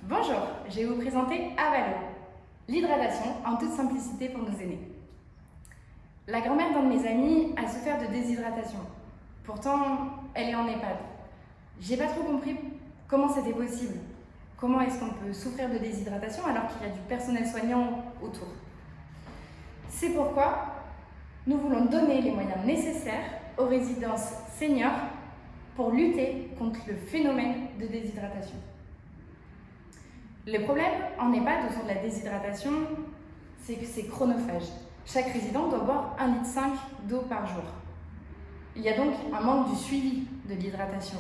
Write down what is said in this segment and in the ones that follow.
Bonjour, je vais vous présenter Avalo, l'hydratation en toute simplicité pour nos aînés. La grand-mère d'un de mes amis a souffert de déshydratation. Pourtant, elle est en EHPAD. J'ai pas trop compris comment c'était possible. Comment est-ce qu'on peut souffrir de déshydratation alors qu'il y a du personnel soignant autour? C'est pourquoi nous voulons donner les moyens nécessaires aux résidences seniors pour lutter contre le phénomène de déshydratation. Le problème en EHPAD autour de la déshydratation, c'est que c'est chronophage. Chaque résident doit boire 1,5 litre d'eau par jour. Il y a donc un manque du suivi de l'hydratation.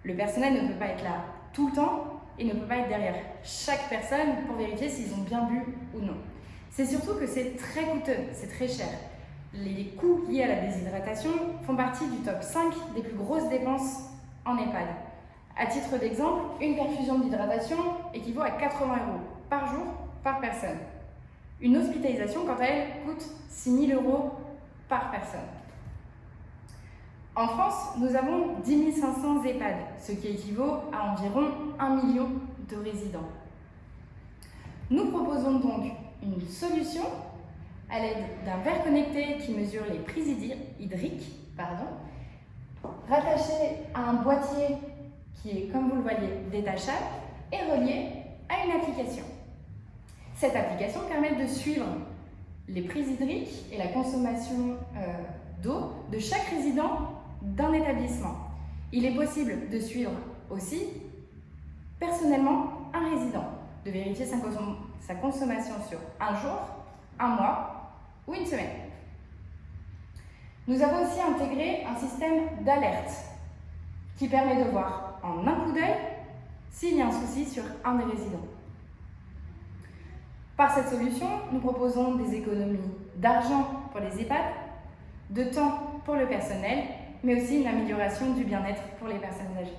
Le personnel ne peut pas être là tout le temps et ne peut pas être derrière chaque personne pour vérifier s'ils ont bien bu ou non. C'est surtout que c'est très coûteux, c'est très cher. Les coûts liés à la déshydratation font partie du top 5 des plus grosses dépenses en EHPAD. À titre d'exemple, une perfusion d'hydratation équivaut à 80 € par jour par personne. Une hospitalisation, quant à elle, coûte 6 000 € par personne. En France, nous avons 10 500 EHPAD, ce qui équivaut à environ 1 million de résidents. Nous proposons donc une solution à l'aide d'un verre connecté qui mesure les prises hydriques, rattaché à un boîtier qui est, comme vous le voyez, détachable et relié à une application. Cette application permet de suivre les prises hydriques et la consommation d'eau de chaque résident d'un établissement. Il est possible de suivre aussi personnellement un résident, de vérifier sa consommation sur un jour, un mois ou une semaine. Nous avons aussi intégré un système d'alerte qui permet de voir en un coup d'œil s'il y a un souci sur un des résidents. Par cette solution, nous proposons des économies d'argent pour les EHPAD, de temps pour le personnel, mais aussi une amélioration du bien-être pour les personnes âgées.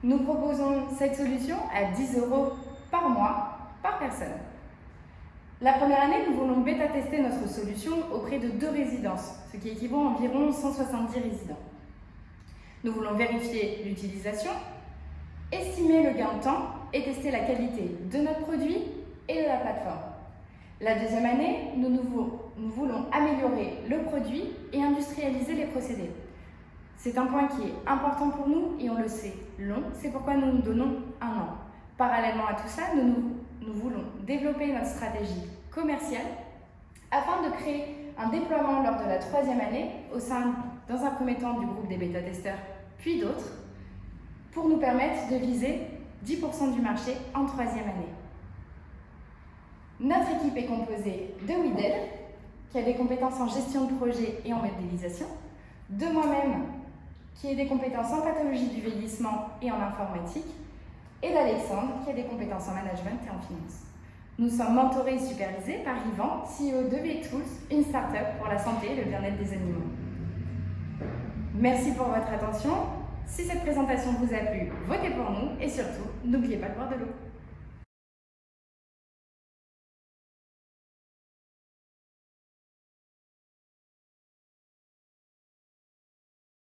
Nous proposons cette solution à 10 € par mois par personne. La première année, nous voulons bêta-tester notre solution auprès de 2 résidences, ce qui équivaut à environ 170 résidents. Nous voulons vérifier l'utilisation, estimer le gain de temps et tester la qualité de notre produit et de la plateforme. La deuxième année, nous voulons améliorer le produit et industrialiser les procédés. C'est un point qui est important pour nous et on le sait long, c'est pourquoi nous nous donnons 1 an. Parallèlement à tout ça, nous voulons développer notre stratégie commerciale afin de créer un déploiement lors de la 3e année au sein, dans un premier temps, du groupe des bêta-testeurs, puis d'autres, pour nous permettre de viser 10% du marché en 3e année. Notre équipe est composée de Widel, qui a des compétences en gestion de projet et en modélisation, de moi-même, qui a des compétences en pathologie du vieillissement et en informatique, et d'Alexandre, qui a des compétences en management et en finance. Nous sommes mentorés et supervisés par Yvan, CEO de VTools, une start-up pour la santé et le bien-être des animaux. Merci pour votre attention. Si cette présentation vous a plu, votez pour nous et surtout, n'oubliez pas de boire de l'eau.